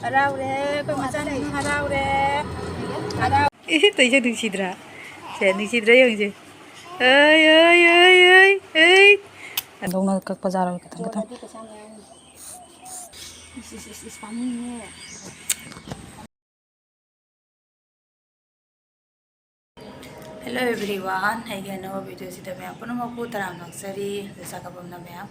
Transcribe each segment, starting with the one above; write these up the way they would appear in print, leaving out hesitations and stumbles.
haraure, kau macam ni haraure. Itu je nungcbiduna, saya nungcbiduna yang je. Ay. Andong nak kak pasar ketang. Hello everyone, Eigi video si dami ang puno mo po Taramna Okchari, Chawbna Loire,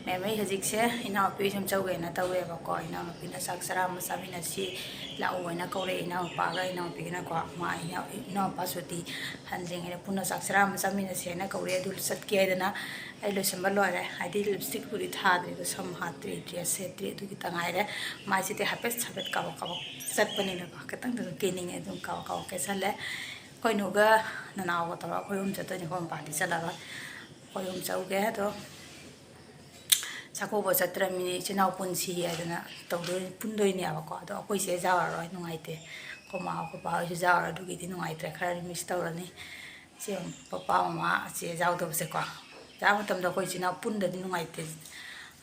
Mayamay hajikse Enaonupi sum Chawge na taubi bako Enaonupi na saksara masami na si lau na kaure Enaonupa Gana Enaonupi na ko ma Enaonupa suti hanjing ina puno saksara masami na si na kaure dul satki aidana ai lo samba loire adi lipstick puri thadri do sam hatri dress setri du kita ngaire ma site hapes chapet ka sat pani na ka tang do kening edum ka kesale koi nuga nanau ko tawa koi umcha to ni kom party chala ba koi umcha uge to sako bo chatra mini chinau punsi adana to do pundoi ni aba ko to koi se jawa roi nungai te ko ma ko pa ju jawa du gi ti nungai tre khara miss to rani che papa mama che jaw to se ko jawa tam do koi chinau punda di nungai te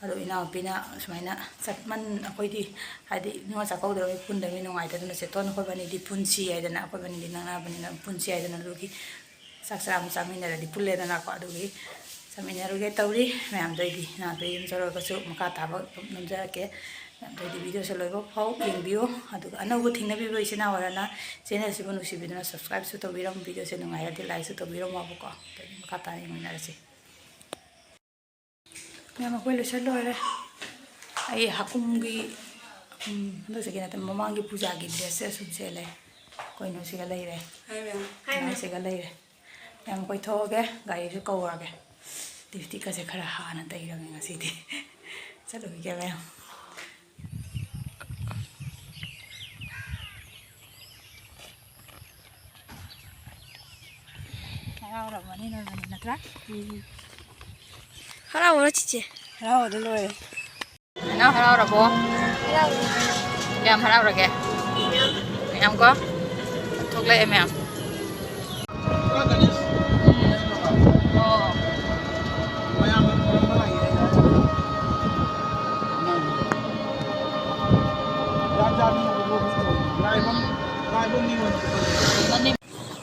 ado Enaonupi na sumaina satman akoi di hadi nunga sakau do punda mi nungai te na se ton ko bani di punsi aidana ko bani di nana bani na punsi aidana rugi saksara musami na di pulle na ko adugi samina rugi tauri mayam doi di na doi im joro ko su maka ta ba namja ke doi di video se loibo phau yengbiyo adu anagu thingna bi boi sina warana channel si bonu si video subscribe su to biram video se nungai adi like su to biram ma ko to maka ta yengina se Mayam ko lo selo re ai hakumgi ndo se kena tam mamangi puja gi dress su sele koi no siga leire hai siga leire Mayam koi thoge gai su kawage tifti ka se khara hana tai rang ngasi di chalo ge Mayam Hara mani na natra hara wala chiche hara de loe na hara bo Mayam hara ra ge Mayam ko thok le Mayam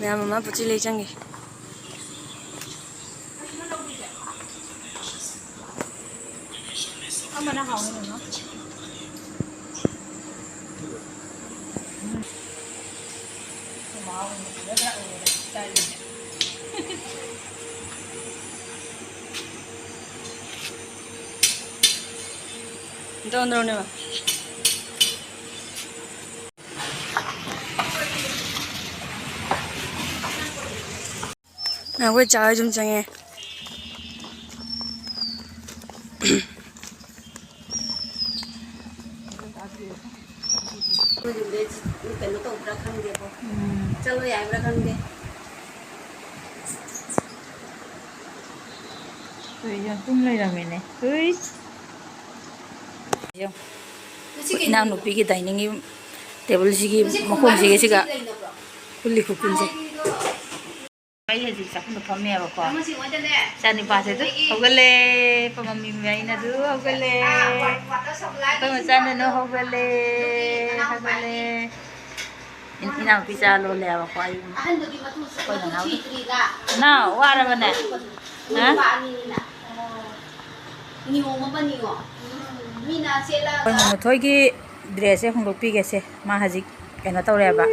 Mayam mama puchi le changi Mana hao ni no Wow, ni da o da dai Don't know never Now we're charging change चलो यार रखेंगे तो ये तुम ले रहे ने यो Enaonupi की डाइनिंग टेबल सिगी मखों सिगा कुल्ली खुकुन से आई है जी सकून फमे अब को चानी पासे तो होगले पममी में ना दु होगले पम चाने न होगले Enaonupi chalo le अब को आई कोई ना वारा बने हां थोई की ड्रेस से होंगपी गेसे मा हजिक केना तौरेबा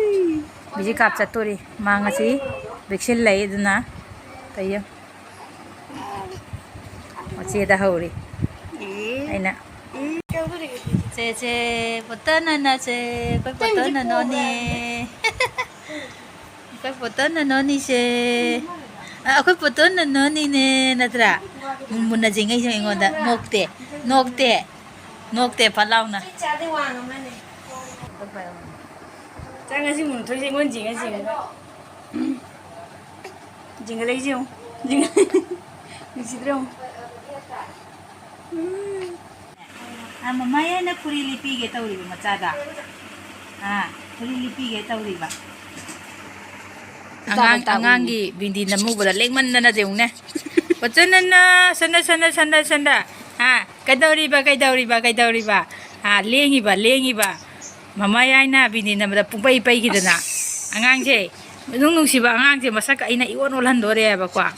बिजी काप चतोरी मांगसी वैक्सीन लई दुना तयो मचे दा हौरी आइना से पतन ना से कोई पतन नोनी कोई पतन नोनी से कोई पतन नोनी ने नत्रा मुन्ना जिंgai से इंगोदा nokte palauna चादे वांग मैंने Jangan sih mun tuh sih ngon jinga lagi sih jinga di situ dong mama ya na puri lipi ge tauri ba machada puri lipi ge tauri ba Angangi bindi namu bada lengman nana deungne. Wacana sanda. Ha, kadauri ba. Ha, lengi ba. Mama yaina bindi namada pumpai gidana. Angang je. Nungcba angang je masak aina iwan olan dore ba kwa.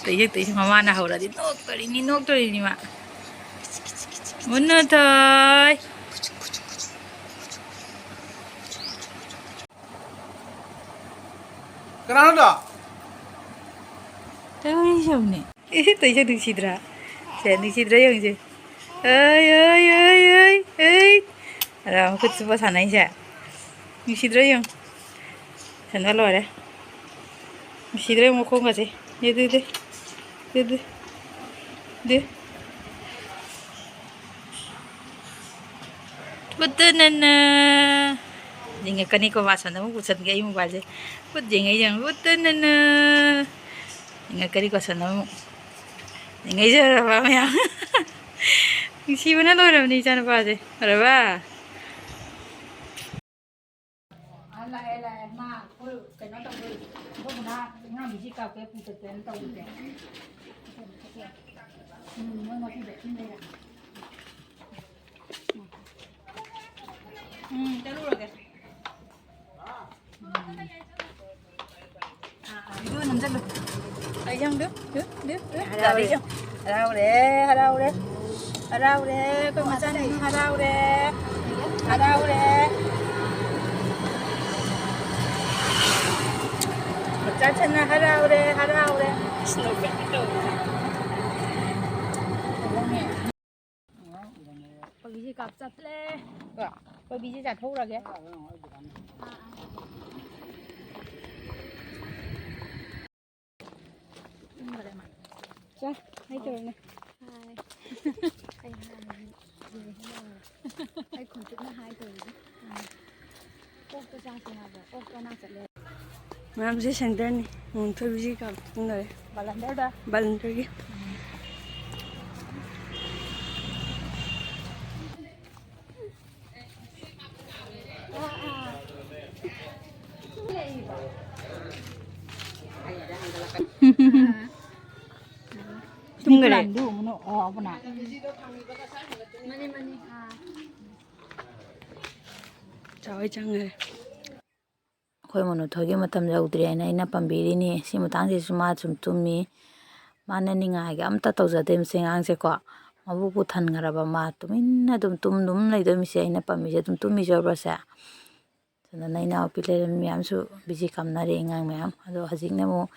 Tei mama na hora di noktori ni ma. Munno toy. Kenapa? Tahu siapa ni? Itu je Nungcbiduna. Saya Nungcbiduna yang je. Ay. Ada aku cuba sana aja. Nungcbiduna yang. Chawbna Loire. Nungcbiduna yang mau kau nggak sih? Deh. Betul nana. Jangan kani kau bahasa nama pusat gaya mu bahasa. Betul jangan betul nana. Jangan kani kau sana mu. Jangan je apa ya? Nungcbiduna Loire ni jangan bahasa. Ada ba? Allah ma, kau kena tahu. Kau mana biji kau ke pusat kena tahu je. Mau tidak ini ya. Terus lagi. Itu nampak tu. Ayam tu. Harau deh. Kau macam ni harau deh. Macam mana harau deh. Snow begitu. Biji kapsat le. Kau biji jatuh lagi. Hai turun ni. Hai kunci na hai turun. Kok tu jangan sengaja. Kok tu nak cakap. Mayam se center ni. Untuk biji kap tinggal. Balender dah. Balender ke. Tinggal dulu, mana? Oh, apa nak? Mani. Cawai jangan. Kau mana thagi macam jauh dari ina pembeli ni. Si mutang si semua cumi. Mana ni ngah? Am tak tahu jadi mesengang seko. Mabu putan ngaraba ma. Tumin tum lagi tu mesti ina pembeli tum misal berasa. Karena ina pilih mayam su biji kam nari ngang mayam. Aduh hajing nemu.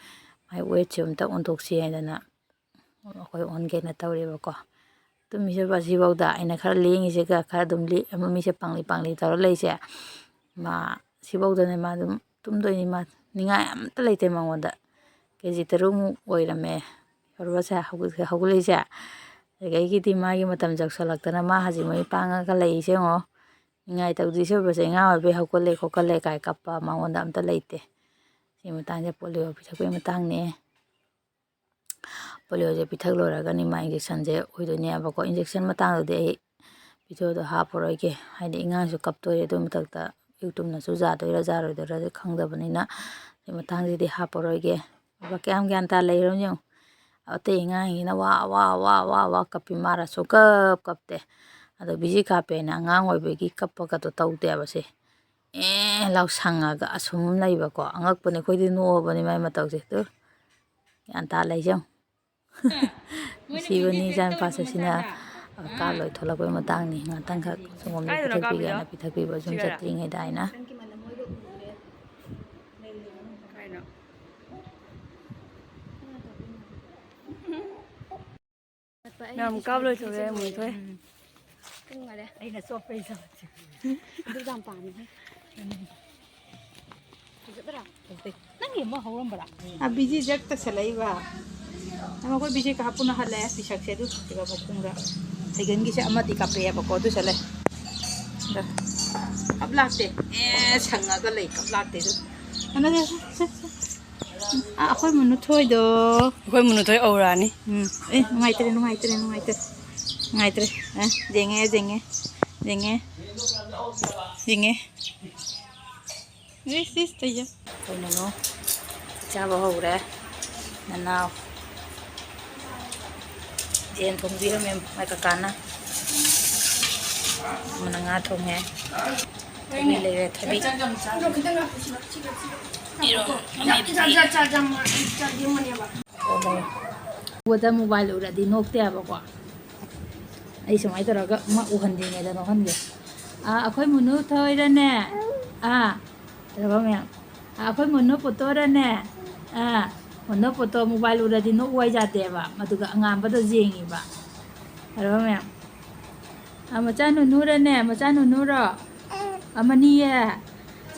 Mai wait cium tak untuk si ina na. Kau on gay na tahu dia bako. Tu misal pasti bau dah. Ina kar liang isi ka kar dumli. Amo misal pangli tahu lagi sih. Ma si bau dah ni ma tum tu ni ma. Ningai am tak lagi temang wanda. Keji terung oi rame. Kalau saya aku lagi sih. Jadi kita magi macam jaksa lagi na ma haji mai panga kalai sih ngo. Ningai tahu di sini pasal ngau be aku lagi kai kappa ma wanda am tak lagi te. Si matang je polio bisa kau matang ni. Polio je pithak lora gani ma injection je oidonia bako injection matang de video do ha poroi ke haidi inga su kap to re do matak ta youtube na su za do ra khang da bani na ni matang je de ha poroi ke ba kyam gyan ta lei ro nyu ate inga hi na wa kapi mara so kap te ado biji ka pe na ngang oi be ki kap ka to tau te ba se lau sanga ga asum lai ba ko angak pone khoi di no bani mai matak je to yan ta lei jang Sibani jan pasal sini kalau itu lagu yang matang ni ngatang kak semua pithak piga jum setting ada ina. Nam kap loi tu le mui thôi. Ina sopai sama. Itu gampang ni. Nanti mau harum berak. Biji jak tak selai ba. Nama kau biji kahapun nak halai pisak saya tu tiga bokong dah. Segan kisah amat ikape ya bako tu selai. Dah. Kablak deh. Sangat galai kablak deh tu. Mana dia? Aku menurut tu itu. Kau menurut tu orang ni. Nungai tere. Jenge. This the ya. Oi nunu. Chaba hore. Nanao. Jen thambiram em mai kakana. Mananga thonge. Thabi lere thabi. Wada mobile uradi nokte abako. Ai samai taraga ma uhandine da nohange. Akhoi munu thoirane. Raba me. Akhoi munu potorane. Munu poto mobile uradi no wai jate ba. Maduga angamba do jengi ba. Raba me. Macha nunurane, macha nunuro. Amaniye.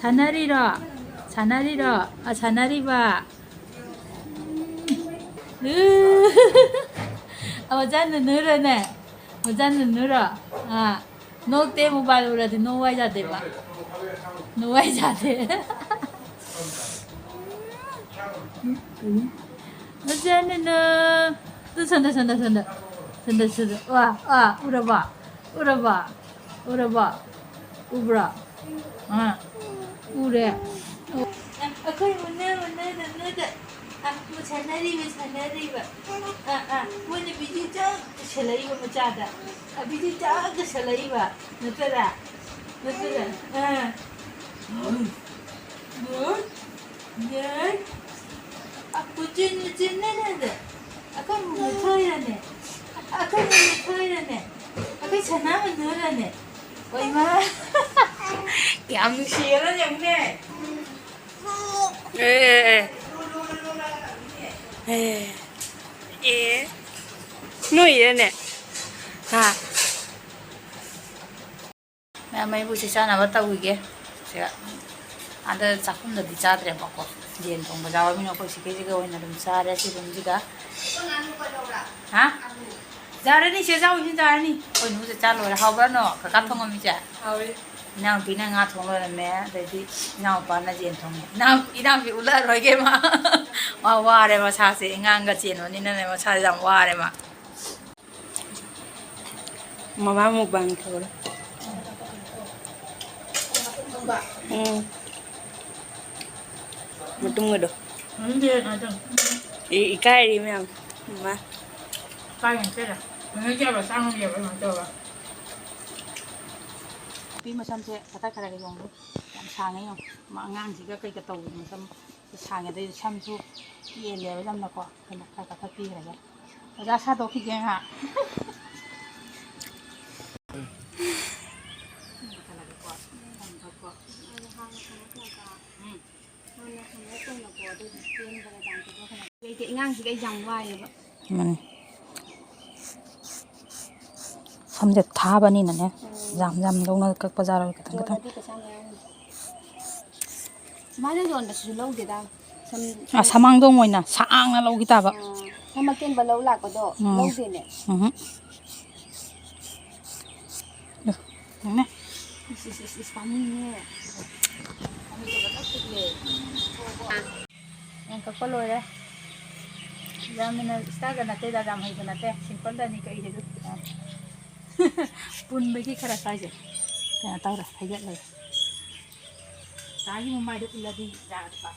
Sanariro. Sanariro. Sanariba. Macha nunurane. Macha nunuro. Nokte mobile uradi no wai jate ba. No wai jate. Macha nunu. Tu sanda sanda sanda. Sanda sanda. Wah, uraba. Uraba. Uraba. Ubra. Ure. Akhoi munna nunu. Sanariba. Muni biji ja shalaiba machada. Biji ja shalaiba. Natara. Natara. Good. Good. Aku jin nada. Akan muthoirane. Akan muthoirane. Akan sana muthoirane. Oi ma. Yam nusiya yang ne. No irene. Mayambu sisana batawige. Saya ada cakum dah dicadre bako. Jen tong bajawa mino ko sikiji ga wina dum sare si dum jiga. Jare ni sejaw hin jare ni. Oi nu se chalo ra hawra no ka ka thong mi cha. Hawi. Nang pina nga thong lo me dai nau pa na jen thong. Nang bi ula roi ge ma. Wa re ma sa se ngang ga jen ni na ne ma sa jam wa re ma. Mama mukbang ko. Mutung ngado. Hindi na dum. Ikai ri ma. Kain sila. Nungcba ba sang dia ba nungcba. Pi masam se kata kara ga yong. Yam sangai yong. Ma ngang si ga kai ka taw masam sangai dai sam su ye le ba jam na ko. Kana ka pi ra ga. Ga sa do ki ge ha. Cái ngang thì cái dòng vai vậy. Man. Samje thabani na ne. Jam dong ka bazar ka thang ka. Mana zon da su lâu thì đâu. Samang dong moina saang na lo kita ba. Sama ken ba lâu lạc có độ. Lâu thì nè. Ne. Is funny nè. Yang ka Loire. Jamina istaga na te da jam hai na te simple da ni ka ide du. Pun bagi khara saja. Ta tahu dah, hayat lagi. Tadi mau mai du ila di jahat pa.